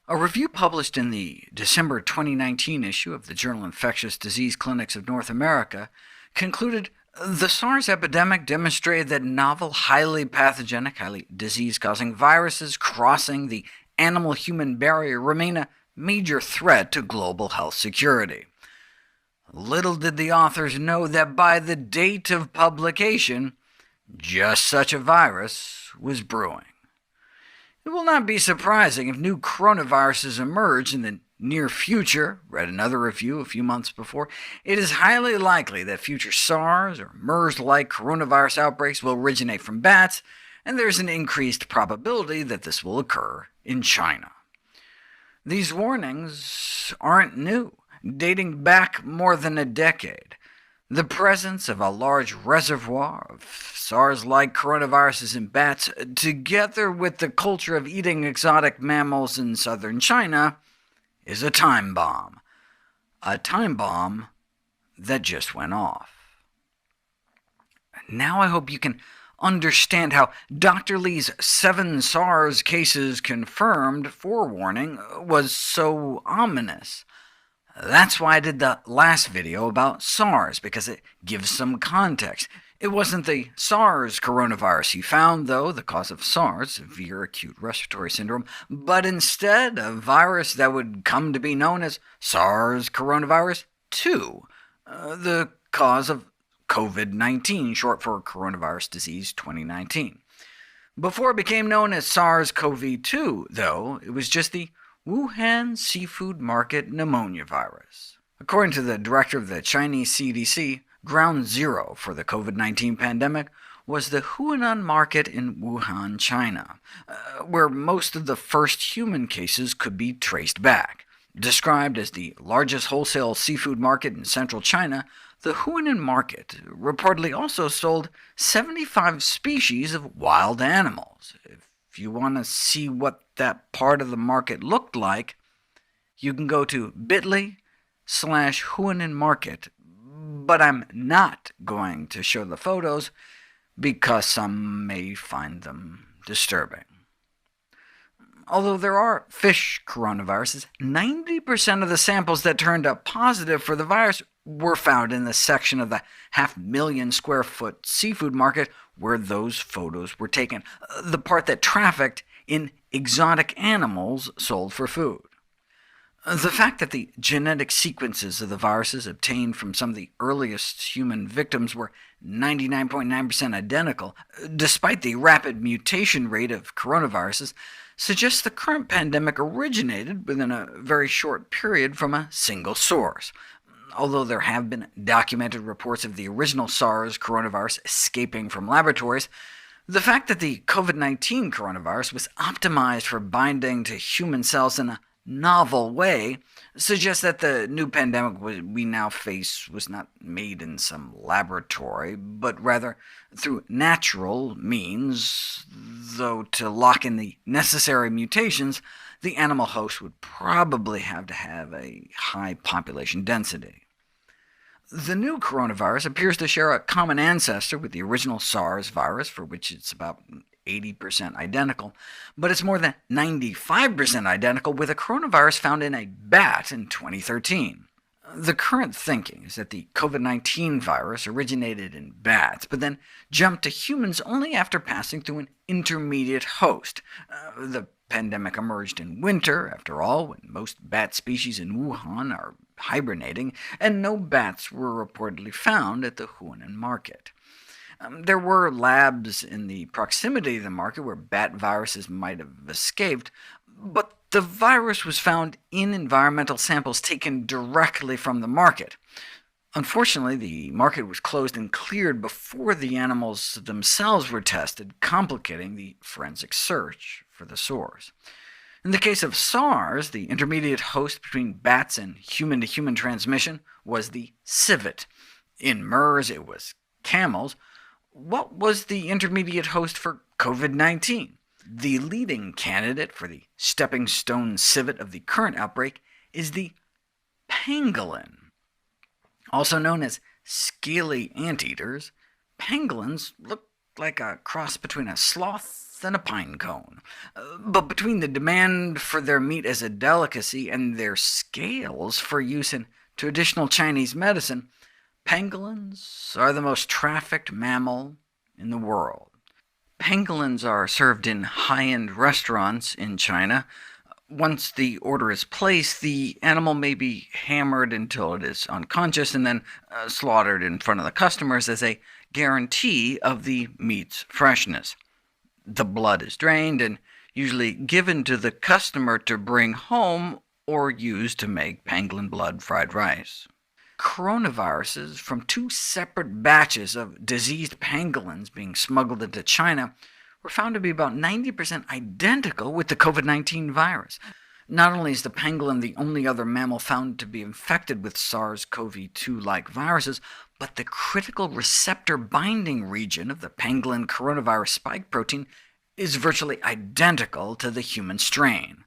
A review published in the December 2019 issue of the journal Infectious Disease Clinics of North America concluded the SARS epidemic demonstrated that novel, highly pathogenic, highly disease-causing viruses crossing the animal-human barrier remain a major threat to global health security. Little did the authors know that by the date of publication, just such a virus was brewing. It will not be surprising if new coronaviruses emerge in the near future. Read another review a few months before. It is highly likely that future SARS or MERS-like coronavirus outbreaks will originate from bats, and there is an increased probability that this will occur in China. These warnings aren't new. Dating back more than a decade, the presence of a large reservoir of SARS-like coronaviruses in bats, together with the culture of eating exotic mammals in southern China, is a time bomb. A time bomb that just went off. Now I hope you can understand how Dr. Lee's 7 SARS cases confirmed forewarning was so ominous. That's why I did the last video about SARS, because it gives some context. It wasn't the SARS coronavirus he found, though, the cause of SARS, severe acute respiratory syndrome, but instead a virus that would come to be known as SARS coronavirus 2, the cause of COVID-19, short for coronavirus disease 2019. Before it became known as SARS-CoV-2, though, it was just the Wuhan seafood market pneumonia virus. According to the director of the Chinese CDC, ground zero for the COVID-19 pandemic was the Hunan market in Wuhan, China, where most of the first human cases could be traced back. Described as the largest wholesale seafood market in central China, the Hunan market reportedly also sold 75 species of wild animals. If you want to see what that part of the market looked like, you can go to bit.ly/Hunan market, but I'm not going to show the photos because some may find them disturbing. Although there are fish coronaviruses, 90% of the samples that turned up positive for the virus were found in the section of the 500,000-square-foot seafood market where those photos were taken, the part that trafficked in exotic animals sold for food. The fact that the genetic sequences of the viruses obtained from some of the earliest human victims were 99.9% identical, despite the rapid mutation rate of coronaviruses, suggests the current pandemic originated within a very short period from a single source. Although there have been documented reports of the original SARS coronavirus escaping from laboratories, the fact that the COVID-19 coronavirus was optimized for binding to human cells in a novel way suggests that the new pandemic we now face was not made in some laboratory, but rather through natural means, though to lock in the necessary mutations, the animal host would probably have to have a high population density. The new coronavirus appears to share a common ancestor with the original SARS virus, for which it's about 80% identical, but it's more than 95% identical with a coronavirus found in a bat in 2013. The current thinking is that the COVID-19 virus originated in bats, but then jumped to humans only after passing through an intermediate host. The pandemic emerged in winter, after all, when most bat species in Wuhan are hibernating, and no bats were reportedly found at the Hunan market. There were labs in the proximity of the market where bat viruses might have escaped, but the virus was found in environmental samples taken directly from the market. Unfortunately, the market was closed and cleared before the animals themselves were tested, complicating the forensic search for the source. In the case of SARS, the intermediate host between bats and human-to-human transmission was the civet. In MERS, it was camels. What was the intermediate host for COVID-19? The leading candidate for the stepping stone civet of the current outbreak is the pangolin. Also known as scaly anteaters, pangolins look like a cross between a sloth than a pine cone. But between the demand for their meat as a delicacy and their scales for use in traditional Chinese medicine, pangolins are the most trafficked mammal in the world. Pangolins are served in high-end restaurants in China. Once the order is placed, the animal may be hammered until it is unconscious, and then slaughtered in front of the customers as a guarantee of the meat's freshness. The blood is drained and usually given to the customer to bring home or use to make pangolin blood fried rice. Coronaviruses from 2 separate batches of diseased pangolins being smuggled into China were found to be about 90% identical with the COVID-19 virus. Not only is the pangolin the only other mammal found to be infected with SARS-CoV-2-like viruses, but the critical receptor binding region of the pangolin coronavirus spike protein is virtually identical to the human strain.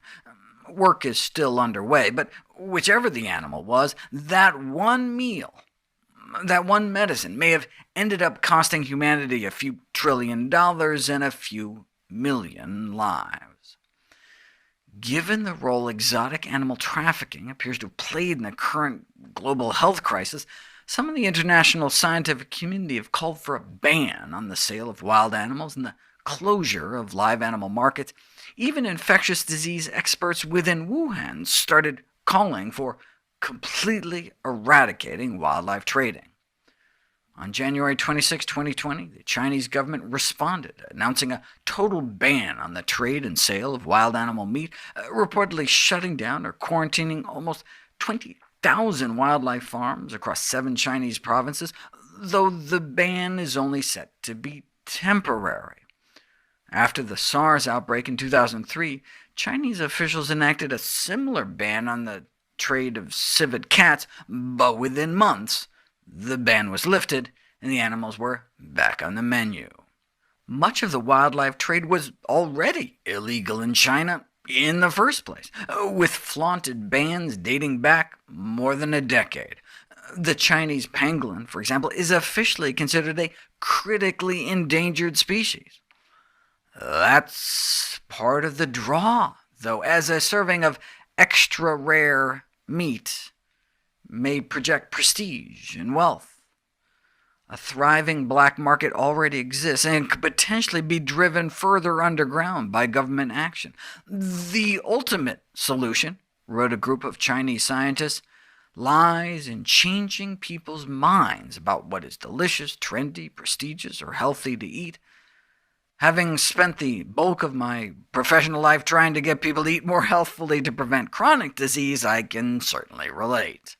Work is still underway, but whichever the animal was, that one meal, that one medicine, may have ended up costing humanity a few $trillion and a few million lives. Given the role exotic animal trafficking appears to have played in the current global health crisis, some in the international scientific community have called for a ban on the sale of wild animals and the closure of live animal markets. Even infectious disease experts within Wuhan started calling for completely eradicating wildlife trading. On January 26, 2020, the Chinese government responded, announcing a total ban on the trade and sale of wild animal meat, reportedly shutting down or quarantining almost 20,000 wildlife farms across 7 Chinese provinces, though the ban is only set to be temporary. After the SARS outbreak in 2003, Chinese officials enacted a similar ban on the trade of civet cats, but within months, the ban was lifted, and the animals were back on the menu. Much of the wildlife trade was already illegal in China in the first place, with flaunted bans dating back more than a decade. The Chinese pangolin, for example, is officially considered a critically endangered species. That's part of the draw, though, as a serving of extra-rare meat may project prestige and wealth. A thriving black market already exists and could potentially be driven further underground by government action. The ultimate solution, wrote a group of Chinese scientists, lies in changing people's minds about what is delicious, trendy, prestigious, or healthy to eat. Having spent the bulk of my professional life trying to get people to eat more healthfully to prevent chronic disease, I can certainly relate.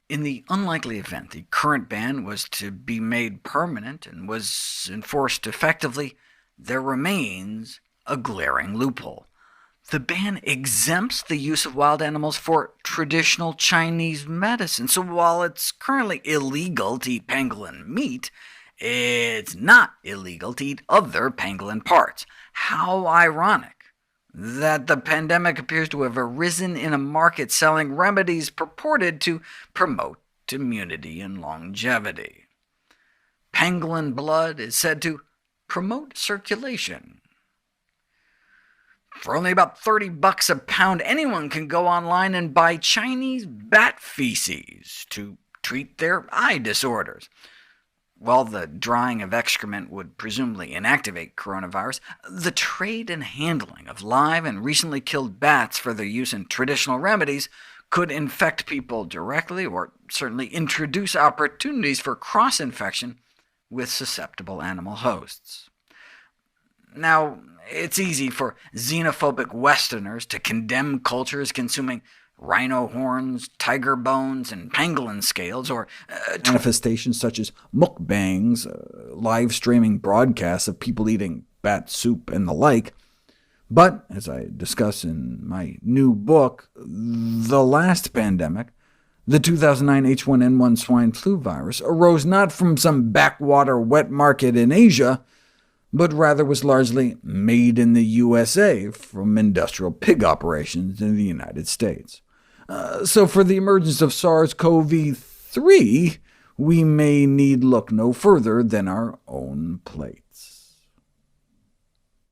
In the unlikely event the current ban was to be made permanent and was enforced effectively, there remains a glaring loophole. The ban exempts the use of wild animals for traditional Chinese medicine, so while it's currently illegal to eat pangolin meat, it's not illegal to eat other pangolin parts. How ironic that the pandemic appears to have arisen in a market selling remedies purported to promote immunity and longevity. Pangolin blood is said to promote circulation. For only about $30 a pound, anyone can go online and buy Chinese bat feces to treat their eye disorders. While the drying of excrement would presumably inactivate coronavirus, the trade and handling of live and recently killed bats for their use in traditional remedies could infect people directly, or certainly introduce opportunities for cross-infection with susceptible animal hosts. Now, it's easy for xenophobic Westerners to condemn cultures consuming rhino horns, tiger bones, and pangolin scales, or manifestations such as mukbangs, live-streaming broadcasts of people eating bat soup and the like. But, as I discuss in my new book, the last pandemic, the 2009 H1N1 swine flu virus, arose not from some backwater wet market in Asia, but rather was largely made in the USA from industrial pig operations in the United States. So for the emergence of SARS-CoV-3, we may need look no further than our own plate.